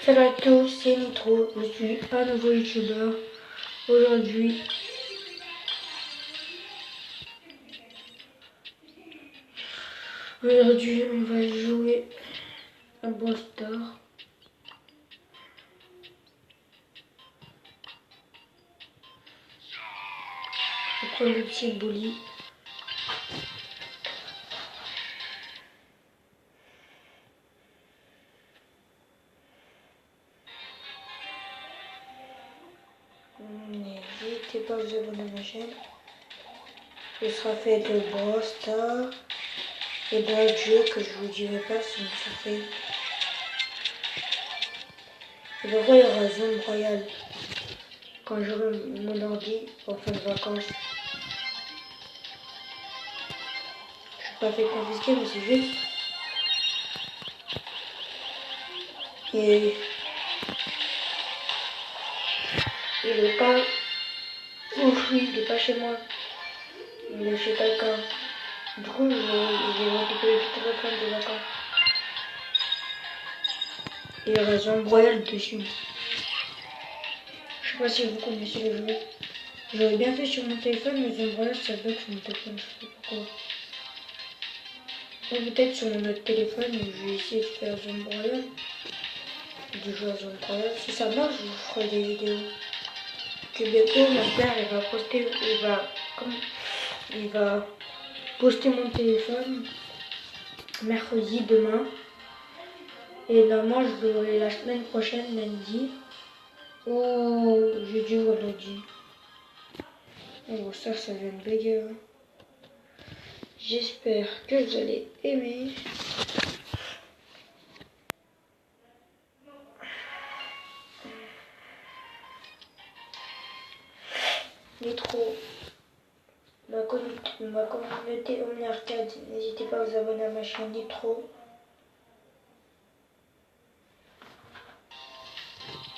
Salut à tous, c'est Nitro, je suis un nouveau youtubeur. Aujourd'hui, on va jouer à Brawl Stars. Je prends le petit bully. N'hésitez pas à vous abonner à ma chaîne. Ce sera fait de Brawl Stars et d'autres jeux que je vous dirai pas, c'est une surprise. Et parfois il y aura Zone Royale quand j'aurai mon ordi en fin de vacances. Je suis pas fait confisquer, mais c'est juste. Et il est pas enfoui, il est pas chez moi. Il est chez quelqu'un. Du coup, je vais récupérer toute la fin de vacances. Et il y aura Zone Royale dessus. Je sais pas si vous connaissez le jeu. J'aurais bien fait sur mon téléphone, mais Zone Royale ça bug sur mon téléphone, je sais pas pourquoi. Ou peut-être sur mon autre téléphone, je vais essayer de faire Zone Royale. De jouer à Zone Royale. Si ça marche, je vous ferai des vidéos. Que bientôt, mon père il va poster mon téléphone mercredi, demain. Et normalement, je l'aurai la semaine prochaine, lundi. Ou jeudi ou vendredi. Oh, ça vient de bugger. J'espère que vous allez aimer. Nitro, ma communauté Omni Arcade, n'hésitez pas à vous abonner à ma chaîne Nitro.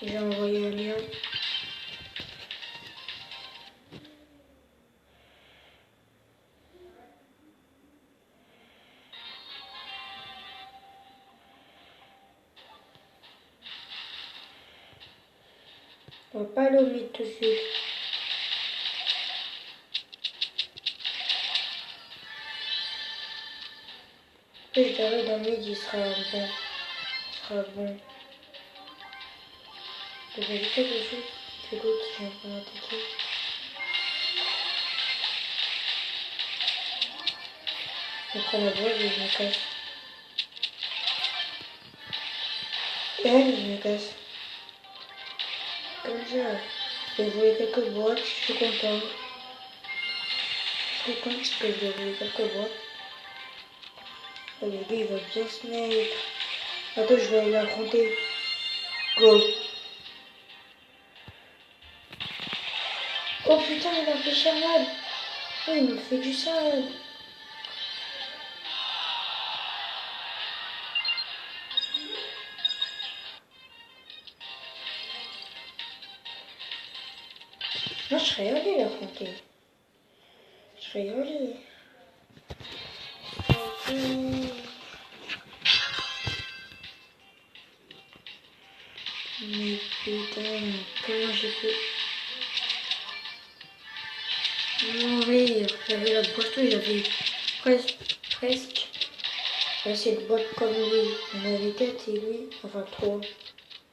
J'ai envoyé un lien. On va pas aller au mythe tout de suite. Après, je dirais dans le mid, il sera bon. Je vais éviter tout de suite que l'autre qui est en train d'attaquer. Je prends la boîte et je me casse. Et je me casse. Comme ça. J'ai volé quelques boîtes, je suis content. Je suis content parce que j'ai volé quelques boîtes. Et le gars il va bien se mettre. Attends, je vais aller l'affronter. Go. Oh putain, il a fait charade. Oh, il me fait du sale. Moi, je serais allé l'affronter. Je serais allé. Mais putain, comment j'ai pu mourir? J'avais la boisson, j'avais presque. Cette boîte comme lui. On avait 4 et lui, enfin 3.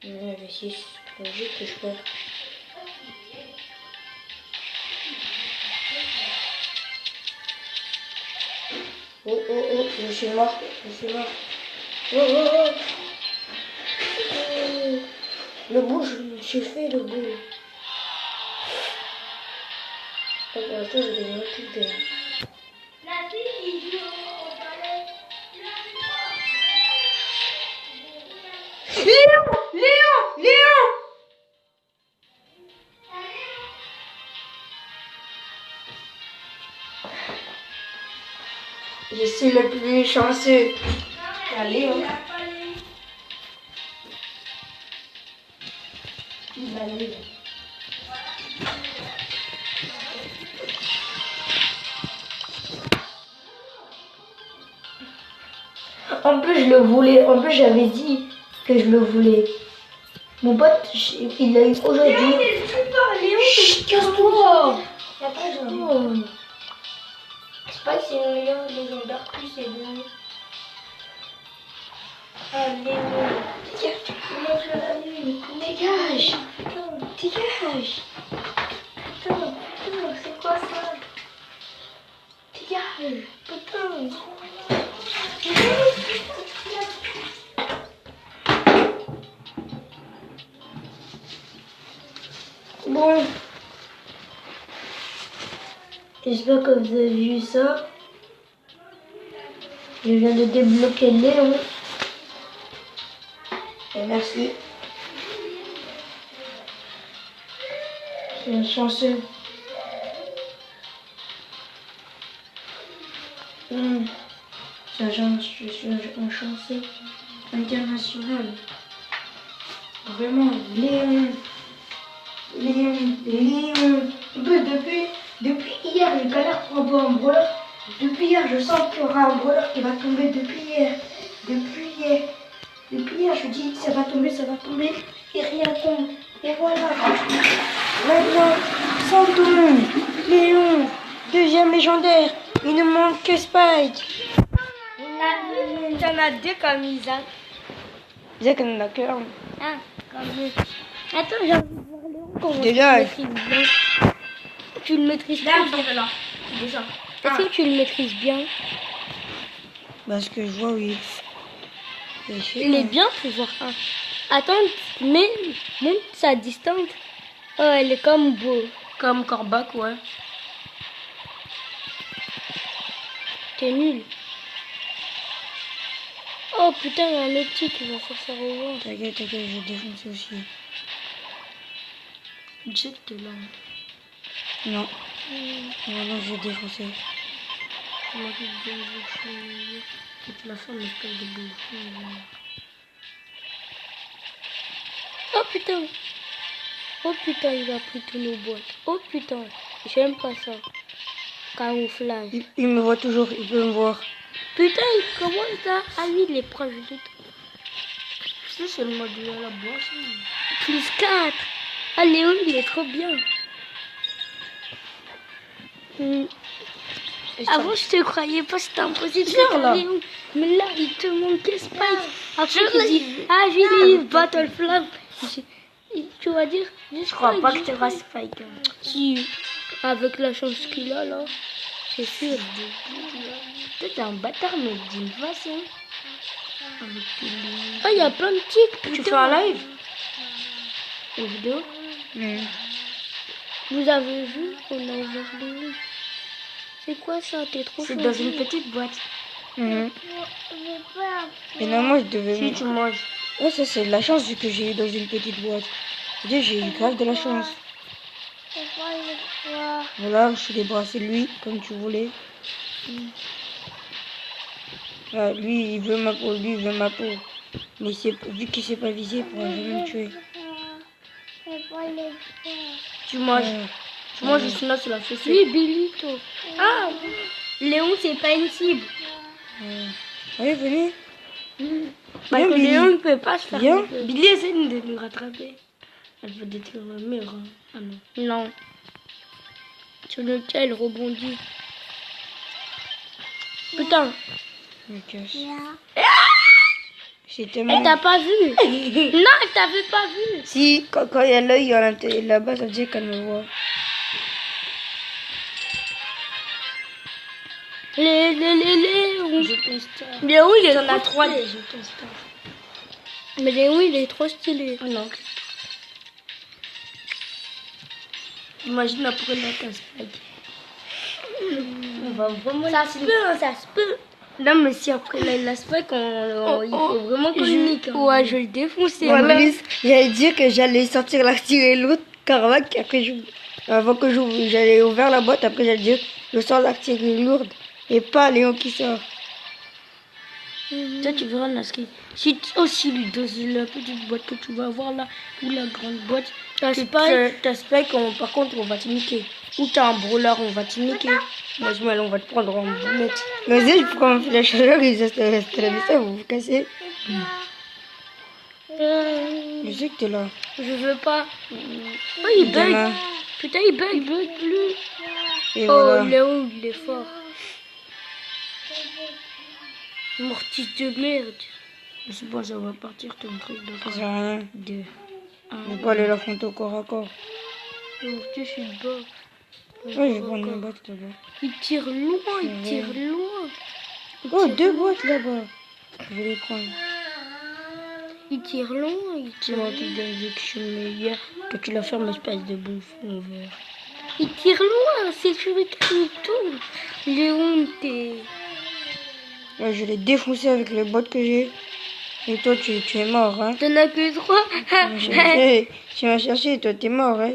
On avait 6. Logique que je perds. Oh oh oh, je suis mort. Oh oh oh. Le bout, je me suis fait le bout. Pour l'instant, je vais m'occuper. Léon! Je suis le plus chanceux. Allez, Léon. Il va aller. En plus, je le voulais. En plus, j'avais dit que je le voulais. Mon pote, il a eu aujourd'hui. Chut, casse-toi. C'est pas que c'est une meilleure légendaire, plus c'est bien. Allez, dégage. Dégage. Putain, c'est quoi ça? Dégage. Putain. Bon. J'espère que vous avez vu ça. Je viens de débloquer Léon. Et merci. C'est un chanceux. Je suis un chanceux international. Vraiment, Léon. Depuis hier, je galère pour avoir un brawler. Depuis hier, je sens qu'il y aura un brawler qui va tomber depuis hier. Depuis hier, je dis ça va tomber. Et rien tombe. Et voilà. Maintenant, Santon, Léon, deuxième légendaire. Il ne manque que Spike. T'en as deux comme Isaac. Isaac en a qu'un. Ah, comme deux. Attends, j'ai envie de voir Léon. Comment Dégage. tu le maîtrises bien? Est-ce que tu le maîtrises bien? Parce que je vois, oui. Il est bien pouvoir 1. Attends, mais monte sa distance. Oh, elle est comme beau. Comme Corbac, ouais. T'es nul. Oh putain, il y a un autre petit qui va faire sa revanche. T'inquiète, je vais défoncer aussi. Jette là. Non. Non, je vais défoncer. La femme est de bouffer. Oh putain. Oh putain, il a pris tous nos boîtes. Oh putain, j'aime pas ça. Camouflage. Il me voit toujours, il peut me voir. Putain, il commence là. Ah lui, il est proche de tout. Ça, c'est le mode de la boisson. Plus 4. Ah Léon, il est trop bien. Avant, je te croyais pas, c'était impossible. Léon. Mais là, il te manque Spike. Après, il dit, ah, j'ai dit Battle Flag. Tu vas dire, je crois pas que tu auras Spike. Si, avec la chance qu'il a là, c'est sûr. Toi, t'es un bâtard, mais d'une façon. Ah, il y a plein de tics. Tu fais un live? Une vidéo? Vous avez vu qu'on a ouvert les... C'est quoi ça? T'es trop C'est chaud. dans une petite boîte. Et non, moi, je devais... Si tu manges. Ouais, ça, c'est de la chance vu que j'ai eu dans une petite boîte. C'est-à-dire, j'ai eu grave de la chance. Voilà, je suis débarrassé de lui, comme tu voulais. Ah, lui, il veut ma peau. Mais vu qu'il s'est pas visé, il pourra jamais me tuer. Tu manges. Tu manges, sinon c'est la fessée. Oui, Billito. Ah, Léon, c'est pas une cible. Allez, venez. Parce que Billy. Léon ne peut pas se faire. Viens. Billy essaie de nous rattraper. Elle veut détruire le mur. Hein. Ah non. Non. Sur le tien, elle rebondit. Putain. Me casse. Elle C'était mon... t'a pas vu. Non, elle t'avait pas vu. Si, quand il y a l'œil là-bas, ça veut dire qu'elle me voit. Léon. Je star. Léon, il est J'en ai trop 3 stylé. des jetons star. Mais Léon, il est trop stylé. Oh non. Imagine après la casse. On va vraiment... Ça se peut, ça se peut. Non, mais si après la spike, il faut vraiment qu'on nique. Ouais, je vais le défoncer. En plus, j'allais dire que j'allais sortir l'artillerie et l'autre Caravac, après avant que j'allais ouvrir la boîte, après j'allais dire je sors l'artillerie lourde et pas Léon qui sort. Toi tu verras Naski. Si aussi lui dans la petite boîte que tu vas avoir là, ou la grande boîte, t'as spike, par contre on va te niquer. Ou t'as un brawler, on va te niquer. Moi je on va te prendre en boulette. Vas-y, je prends la chaleur, ils installent ça, vous vous cassez. Euh, Je sais que t'es là. je veux pas. Oh, il bug. Demain. Putain, il bug plus. Et Oh, voilà. Léon, il est fort. Mortis de merde. C'est bon, ça va partir ton truc de Ça sert à rien. 2, 1. Je vais pas aller l'affronter au corps à corps. Mortis, je suis bas. Ouais, je vais prendre une boîte là-bas. Il tire loin, il tire loin. Oh, 2 boîtes là-bas. Je vais les prendre. Il tire loin, il C'est tire moi loin. qui gagne vu que je suis le meilleur. Que tu la fermes, espèce de bouffon vert. Il tire loin, c'est celui qui tourne. Léon, t'es... Là, je l'ai défoncé avec les bottes que j'ai. Et toi, tu es mort, hein. T'en as que 3. Hey, tu m'as cherché, toi, t'es mort, hein.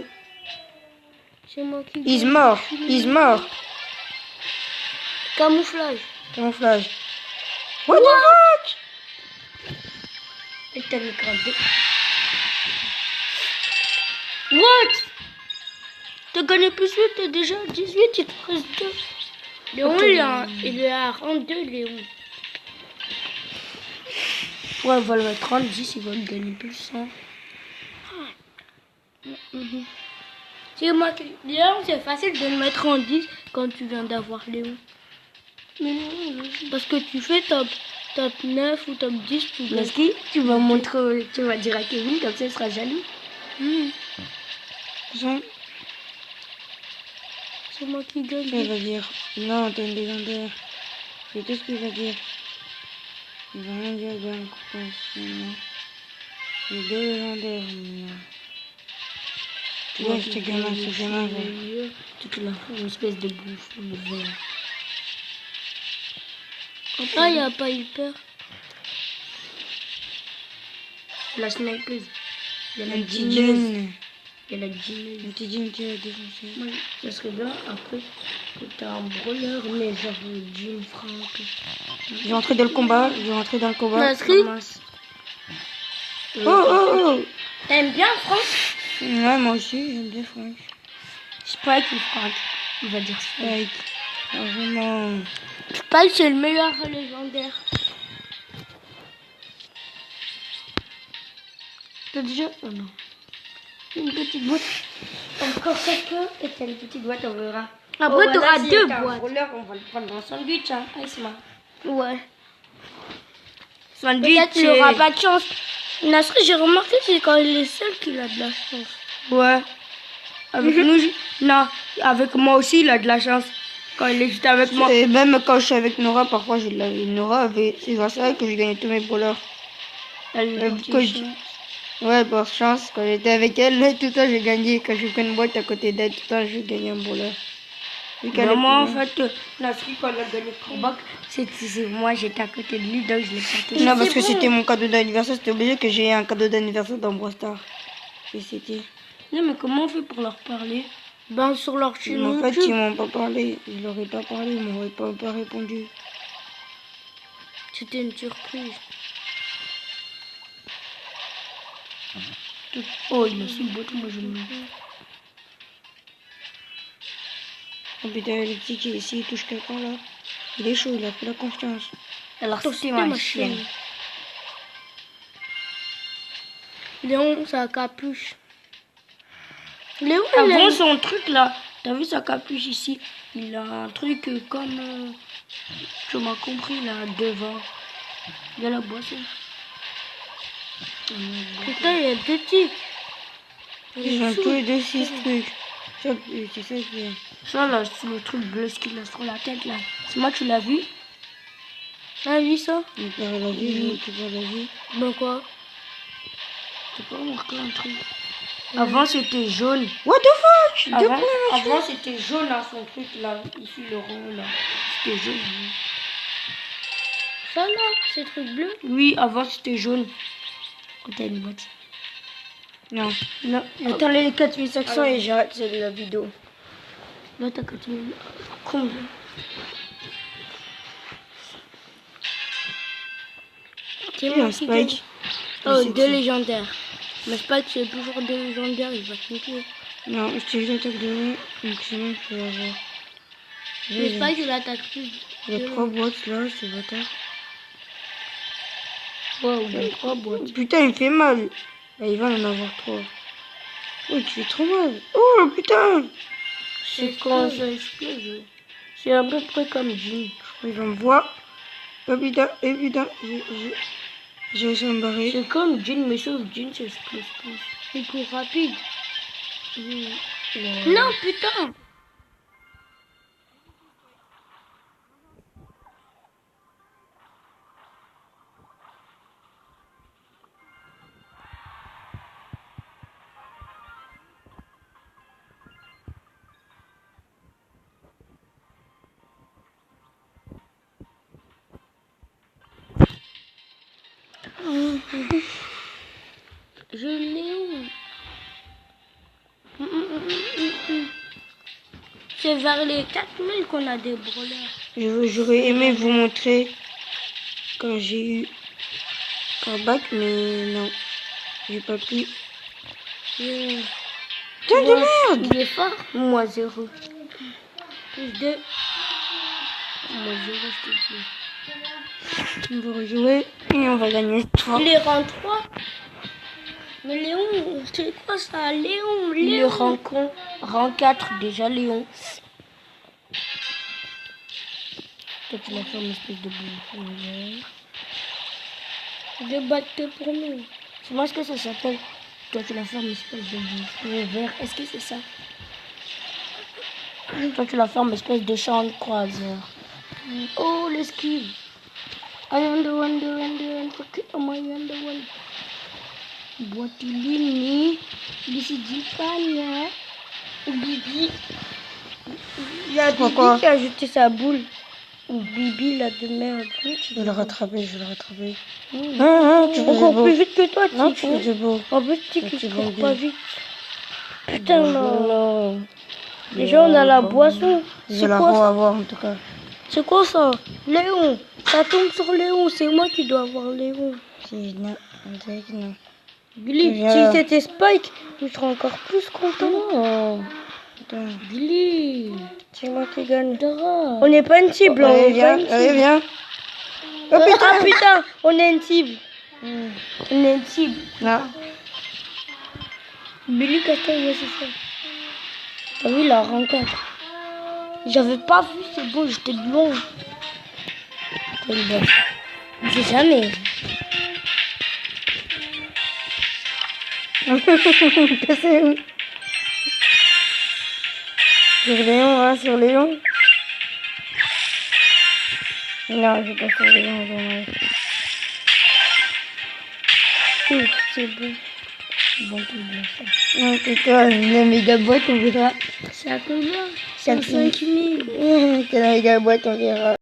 C'est moi qui He's gagne. mort. He's mort. Camouflage. Camouflage. What the fuck? Et t'as mis grave. What? T'as gagné plus vite, t'es déjà à 18, il te reste 2. Léon, il est à rang 2, Léon. Ouais, on va le mettre en 10, il va me gagner plus. Hein. C'est moi qui... Léon, c'est facile de le mettre en 10 quand tu viens d'avoir Léon. Mais non, Parce que tu fais top 9 ou top 10 pour gagner. Laski, tu vas montrer, tu vas dire à Kevin, comme ça il sera jaloux. Ça, C'est moi qui gagne. il va dire. Non, t'es une légendaire. C'est tout ce qu'il va dire. Il va rien dire de compréhension. Les 2 légendaires. Non. Tu vois, ce gamin, va. Tu te la fous, une espèce de bouffon vert. Ah, il n'y a pas hyper. La snipeuse. Il y a la Un petit dîneuse. jean. Il y a la dîneuse. Un petit jean, tu vas défoncer. Moi, ça serait bien après que t'as un brûleur, mais genre Jim Frank. Je vais rentrer dans le combat. Je vais rentrer dans le combat. Nasri, Ramasse. Oh, oh, oh. t'aimes bien Franck? Ouais, moi aussi, j'aime bien Franck. Spike ou Frank? Il va dire Spike. Spike. Ah, vraiment. Spike, c'est le meilleur légendaire. T'as déjà... Oh non. Une petite boîte. Encore quelqu'un et t'as une petite boîte, on verra. Après, Oh, t'auras voilà, si 2 t'as un boîtes. brûleur, on va le prendre en sandwich, hein. Aïsma. Ouais. Sandwich. Peut-être qu'il n'aura pas de chance. Nasri, j'ai remarqué que c'est quand il est seul qu'il a de la chance. Ouais. Avec nous, non. Avec moi aussi, il a de la chance. Quand il est juste avec moi. Et même quand je suis avec Nora, parfois j'ai de la vie. Nora avait. C'est grâce à elle que j'ai gagné tous mes brûleurs. Elle a que je- Ouais, par chance, quand j'étais avec elle, là, tout le temps j'ai gagné. Quand j'ai pris une boîte à côté d'elle, tout le temps j'ai gagné un brûleur. Vu qu'elle est moi, en plus fait, Nasri, quand elle a gagné le combat, moi, j'étais à côté de lui, donc je l'ai pas touché. Non, parce que bon. c'était mon cadeau d'anniversaire, c'était obligé que j'ai un cadeau d'anniversaire dans Brawl Stars. Et c'était. Non, mais comment on fait pour leur parler? Ben, sur leur Mais chaîne en fait, YouTube. ils m'ont pas parlé. Je leur ai pas parlé, ils m'auraient pas répondu. C'était une surprise. Oh, il a su le bouton, moi je me... Oh putain, le petit qui ici, il touche quelqu'un là. Il est chaud, il a plus la confiance. Alors, C'était c'est ma chienne. Léon, ça capuche. Léon, il Avant a... son truc là, t'as vu sa capuche ici? Il a un truc comme... tu m'as compris là, devant. Il y a la boisson. Putain, il y a 2 tics. Ils ont tous les deux 6 trucs. C'est ça qui est. Ça là, c'est le truc bleu ce qu'il a sur la tête là. C'est moi, tu l'as vu? Ah oui, ça? Mon père l'a vu, je tu pas l'a vu. Ben quoi? T'as pas remarqué un truc? Avant c'était jaune. What the fuck? Avant c'était jaune là, son truc là, ici le rond là. C'était jaune. Ça là, ces trucs bleus? Oui, avant c'était jaune. Quand t'as une boîte. Non. Non, attends les 4500 et j'arrête la vidéo. Là t'as 4000. Combien? C'est Il y a moi un qui gagne. Spike. Oh, C'est 2 qui? légendaires. Mais Spike, c'est toujours 2 légendaires, il va se niquer. Non, je t'ai vu l'attaque de nez, donc c'est bon, je peux l'avoir. Mais Spike, il attaque plus. Il y a 3 boîtes là, c'est bâtard. fois ou dans 3 boîtes. Putain, il fait mal. Ah, il va en avoir 3. Oui, tu fais trop mal. Oh, putain. C'est quand ça explose. C'est à peu près comme Jean. Il va me voir. Oh, putain, j'ai réussi à me barrer. C'est comme Jean, mais sauf Jean, ça explose plus. C'est plus rapide. Non, putain. Je l'ai où? C'est vers les 4000 qu'on a des brûleurs. J'aurais aimé vous montrer quand j'ai eu un bac, mais non, j'ai pas pu. Putain de merde! Il est fort. Moi 0. Plus 2. Moi 0, je te dis. On va rejouer et on va gagner cette fois. Il est rang 3. Mais Léon, c'est quoi ça? Léon. Il est rang 4 déjà, Léon. Toi, tu l'as fait une espèce de boule. De battre pour nous. C'est moi ce que ça s'appelle. Toi, tu l'as fait une espèce de boule vert. Est-ce que c'est ça? Toi, tu l'as fait une espèce de champ de croiseur. Oh, l'esquive. I am the one. Oh, I am the one. Buat ini disijikannya Bibi. Il y a Bibi qui a jeté sa boule. Bibi, la de merde. Je vais le rattraper. Tu cours plus vite que toi, Non, Tico. tu fais beau. En plus, Tico, tu cours pas vite. Putain, Non. non. Déjà, on a la boisson. Je C'est la quoi ça? avoir en tout cas. C'est quoi ça? Léon. Ça tombe sur Léon. C'est moi qui dois avoir Léon. Non, on dirait que non. Billy, Viens. si c'était Spike, je serais encore plus content. Oh. Putain. Billy, c'est moi qui gagne. On On n'est pas une cible. Allez, viens. Oh putain. Ah putain, on est une cible. On est une cible. Non. Billy Castagne, c'est ça. T'as vu la rencontre? J'avais pas vu, c'est bon, j'étais de loin. Je sais jamais. C'est où? Sur Léon, hein, sur Léon. Non, je vais pas sur Léon, dommage. C'est bon. Bon, c'est bien ça. Non, c'est toi, la méga boîte, on verra. C'est à combien? C'est à 5 000. C'est la méga boîte, on verra.